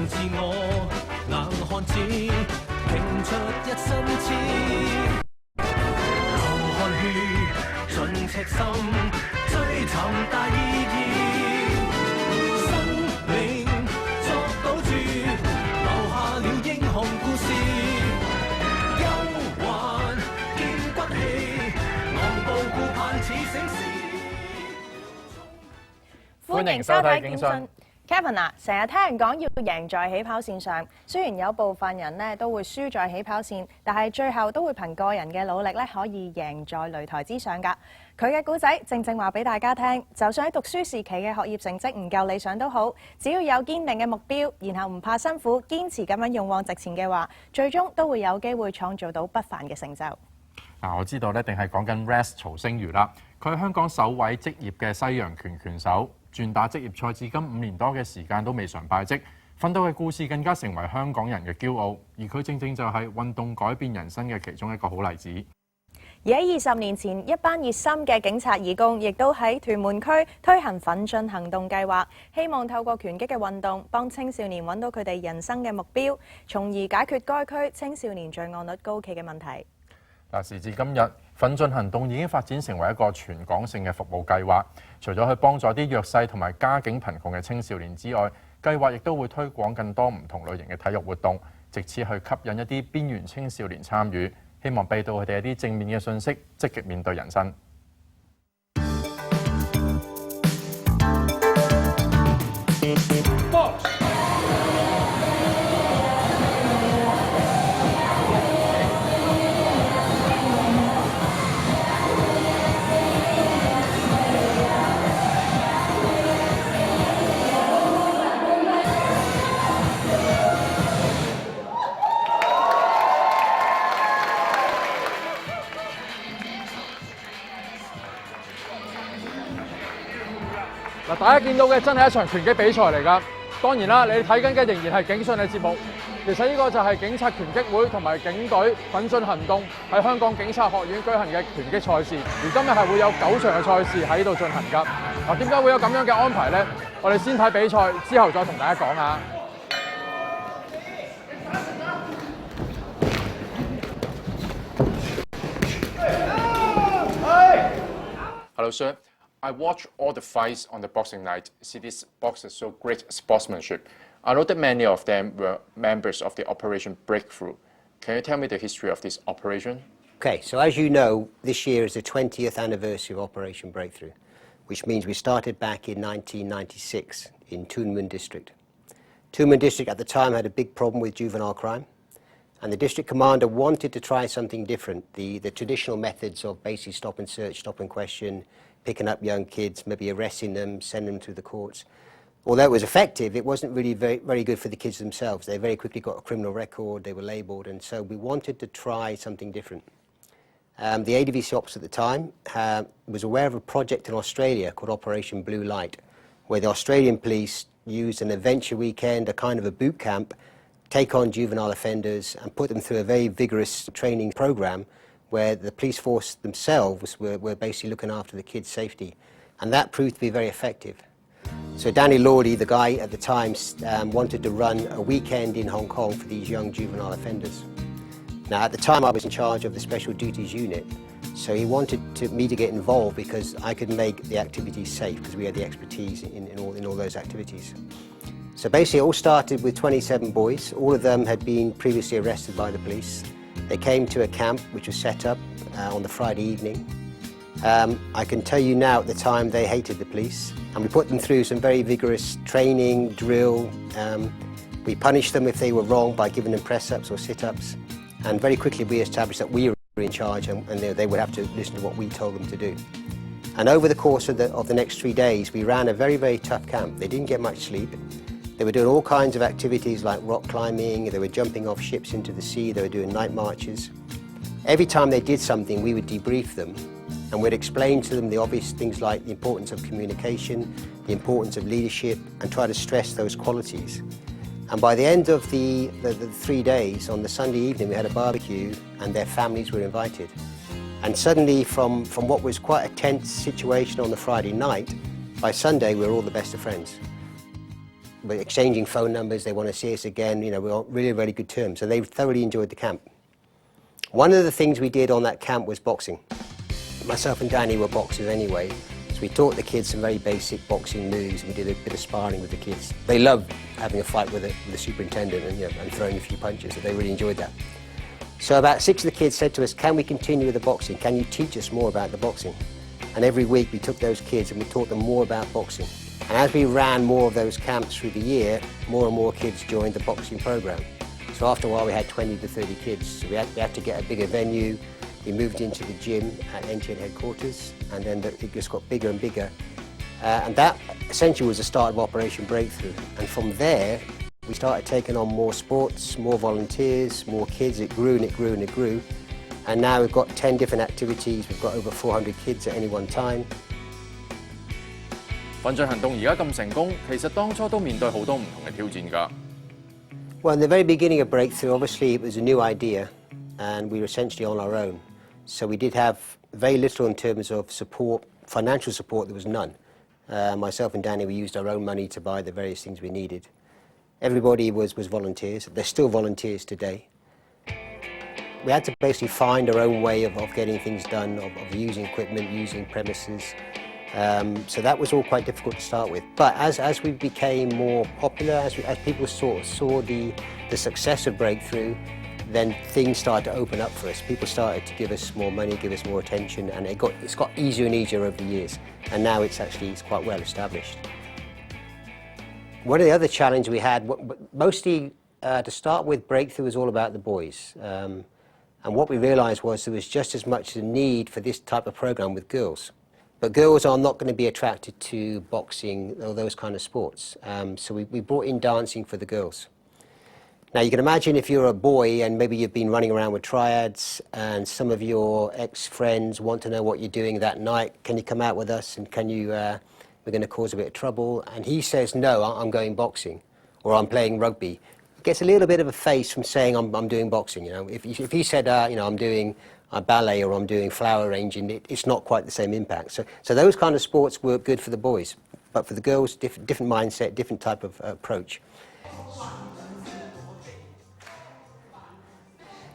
自我，硬漢子拼出一身刺，流汗血盡赤心，追尋大意義，生命作賭注，留下了英雄故事，憂患見骨氣，昂步顧盼似醒獅。歡迎收睇警訊。Kevin 啊，成日聽人講要贏在起跑線上，雖然有部分人咧都會輸在起跑線，但係最後都會憑個人嘅努力咧可以贏在擂台之上㗎。佢嘅故仔正正話俾大家聽，就算喺讀書時期嘅學業成績唔夠理想都好，只要有堅定嘅目標，然後唔怕辛苦，堅持咁樣勇往直前嘅話，最終都會有機會創造到不凡嘅成就。我知道咧，定係講緊 Rex 曹星如啦。佢係香港首位職業嘅西洋拳拳手，轉打職業賽至今5年多嘅時間都未嘗敗績，奮鬥嘅故事更加成為香港人嘅驕傲。而佢正正就係運動改變人生嘅其中一個好例子。而喺20年前，一班熱心嘅警察義工亦都喺屯門區推行奮進行動計劃，希望透過拳擊嘅運動，幫青少年揾到佢哋人生嘅目標，從而解決該區青少年罪案率高企嘅問題。時至今日，奮進行動已經發展成為一個全港性嘅服務計劃。除咗去幫助啲弱勢同埋家境貧窮嘅青少年之外，計劃亦都會推廣更多唔同類型嘅體育活動，藉此去吸引一啲邊緣青少年參與，希望俾到佢哋一啲正面嘅信息，積極面對人生。大家見到嘅真係一場拳擊比賽嚟㗎。當然啦，你睇緊嘅仍然係警訊嘅節目。其實呢個就係警察拳擊會同埋警隊奮進行動喺香港警察學院舉行嘅拳擊賽事。而今日係會有9場嘅賽事喺度進行㗎。點解會有咁樣嘅安排呢？我哋先睇比賽，之後再同大家講下。Hello, sir. I watch all the fights on the boxing night. See these boxers show great sportsmanship. I know that many of them were members of the Operation Breakthrough. Can you tell me the history of this operation? Okay, so as you know, this year is the 20th anniversary of Operation Breakthrough, which means we started back in 1996 in Toon Mun District. Toon Mun District at the time had a big problem with juvenile crime, and the district commander wanted to try something different. The traditional methods of basically stop and search, stop and question, picking up young kids, maybe arresting them, sending them through the courts. Although it was effective, it wasn't really very good for the kids themselves. They very quickly got a criminal record, they were labelled, and so we wanted to try something different. The ADVC Ops at the time was aware of a project in Australia called Operation Blue Light, where the Australian police used an adventure weekend, a kind of a boot camp, take on juvenile offenders and put them through a very vigorous training program where the police force themselves were basically looking after the kids' safety. And that proved to be very effective. So Danny Lordy, the guy at the time, wanted to run a weekend in Hong Kong for these young juvenile offenders. Now at the time I was in charge of the Special Duties Unit, so he wanted me to get involved because I could make the activities safe because we had the expertise in all those activities. So basically it all started with 27 boys. All of them had been previously arrested by the police. They came to a camp which was set up on the Friday evening. I can tell you now at the time they hated the police, and we put them through some very vigorous training, drill. We punished them if they were wrong by giving them press-ups or sit-ups, and very quickly we established that we were in charge and they would have to listen to what we told them to do. And over the course of the next 3 days we ran a very, very tough camp. They didn't get much sleep. They were doing all kinds of activities like rock climbing, they were jumping off ships into the sea, they were doing night marches. Every time they did something, we would debrief them and we'd explain to them the obvious things like the importance of communication, the importance of leadership, and try to stress those qualities. And by the end of the 3 days, on the Sunday evening, we had a barbecue and their families were invited. And suddenly, from what was quite a tense situation on the Friday night, by Sunday, we were all the best of friends. we're exchanging phone numbers. They want to see us again. You know, we're on really, really good terms. So they thoroughly enjoyed the camp. One of the things we did on that camp was boxing. Myself and Danny were boxers anyway, so we taught the kids some very basic boxing moves, and we did a bit of sparring with the kids. They loved having a fight with the superintendent and, you know, and throwing a few punches, so they really enjoyed that. So about 6 of the kids said to us, can we continue with the boxing? Can you teach us more about the boxing? And every week we took those kids and we taught them more about boxing. And as we ran more of those camps through the year, more and more kids joined the boxing program. So after a while we had 20 to 30 kids, so we had to get a bigger venue. We moved into the gym at NTN headquarters, and then it just got bigger and bigger. And that essentially was the start of Operation Breakthrough. And from there, we started taking on more sports, more volunteers, more kids. It grew and it grew and it grew. And now we've got 10 different activities. We've got over 400 kids at any one time. 奮進行動而家咁成功，其實當初都面對好多唔同嘅挑戰㗎。Well, in the very beginning of Breakthrough, obviously it was a new idea, and we were essentially on our own. So we did have very little in terms of support, financial support. There was none. Myself and Danny, we used our own money to buy the various things we needed. Everybody was volunteers. They're still volunteers today. We had to basically find our own way of getting things done, of using equipment, using premises. So that was all quite difficult to start with. But as we became more popular, as people saw the success of Breakthrough, then things started to open up for us. People started to give us more money, give us more attention, and it's got easier and easier over the years. And now it's quite well established. One of the other challenges we had, mostly to start with, Breakthrough was all about the boys. And what we realized was there was just as much a need for this type of program with girls. But girls are not going to be attracted to boxing or those kind of sports. So we brought in dancing for the girls. Now you can imagine if you're a boy and maybe you've been running around with triads and some of your ex-friends want to know what you're doing that night. Can you come out with us, and can you, we're going to cause a bit of trouble. And he says, no, I'm going boxing, or I'm playing rugby. It gets a little bit of a face from saying I'm doing boxing. You know, if he said, you know, I'm doing ballet or I'm doing flower arranging, it's not quite the same impact. So those kind of sports were good for the boys, but for the girls, different mindset, different type of approach.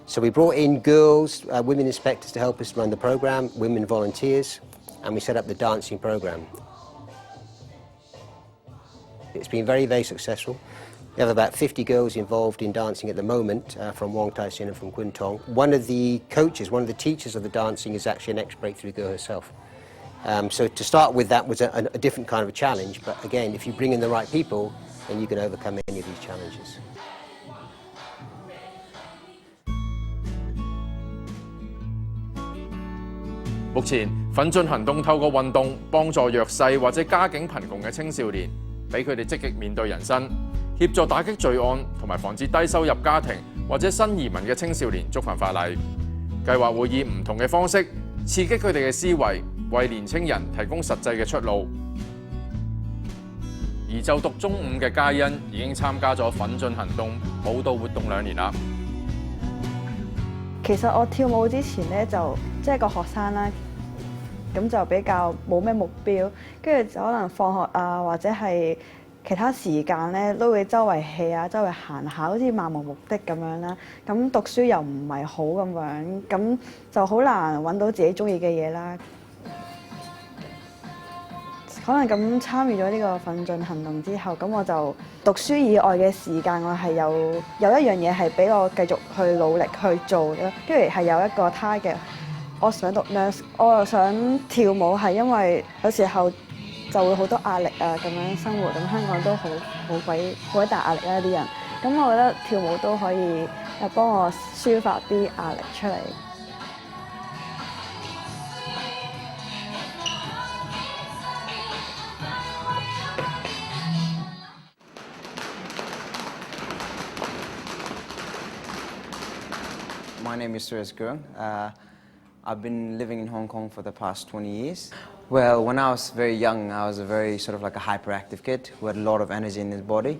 So we brought in girls, women inspectors to help us run the program, women volunteers, and we set up the dancing program. It's been very, very successful. We have about 50 girls involved in dancing at the moment, from Wong Tai Sin and from Kwun Tong. One of the coaches, one of the teachers of the dancing is actually an ex-Breakthrough girl herself. So to start with, that was a different kind of a challenge, but again, if you bring in the right people, then you can overcome any of these challenges. 目前奮進行動透過運動幫助弱勢或者家境貧窮嘅青少年，俾佢哋積極面對人生，協助打擊罪案同埋防止低收入家庭或者新移民嘅青少年觸犯法例。計劃會以唔同嘅方式刺激佢哋嘅思維，為年青人提供實際嘅出路。而就讀中五嘅嘉欣已經參加咗奮進行動舞蹈活動2年啦。其實我跳舞之前咧就即係個學生啦，咁就比較冇咩目標，跟住就可能放學啊或者係其他時間咧都會周圍 hea 啊，周圍行下，好似漫無目的咁樣啦。咁讀書又唔係好咁樣，咁就好難揾到自己中意嘅嘢啦。可能咁參與咗呢個奮進行動之後，咁我就讀書以外嘅時間，我係有一樣嘢係俾我繼續去努力去做嘅，跟住係有一個 target。我想讀 nurse， 我又想跳舞，係因為有時候就會好多壓力啊，咁樣生活，咁香港都好鬼大壓力啦啲人。咁我覺得跳舞都可以幫我抒發啲壓力出嚟。My name is Suresh Gurung. I've been living in Hong Kong for the past 20 years. Well, when I was very young, I was a very sort of like a hyperactive kid who had a lot of energy in his body.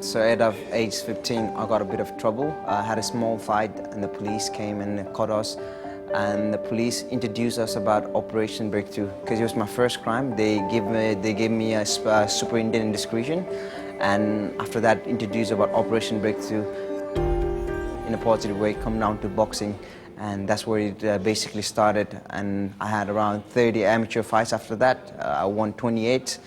So at age 15, I got a bit of trouble. I had a small fight and the police came and caught us and the police introduced us about Operation Breakthrough because it was my first crime. They gave me a superintendent indiscretion, and after that introduced about Operation Breakthrough in a positive way, come down to boxing, and that's where it basically started. And I had around 30 amateur fights after that. I won 28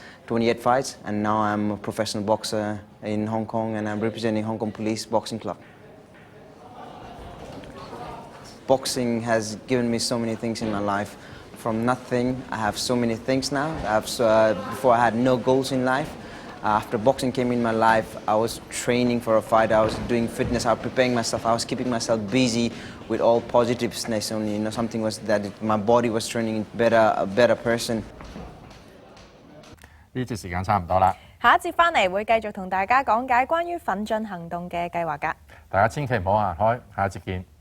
fights, and now I'm a professional boxer in Hong Kong, and I'm representing Hong Kong Police Boxing Club. Boxing has given me so many things in my life. From nothing, I have so many things now. Before I had no goals in life. After boxing came in my life, I was training for a fight. I was doing fitness. I was preparing myself. I was keeping myself busy with all positiveness. Only, something was that my body was turning into a better person. 呢節時間差唔多啦，下一節翻嚟會繼續同大家講解關於奮進行動嘅計劃㗎。大家千祈唔好行開，下一節見。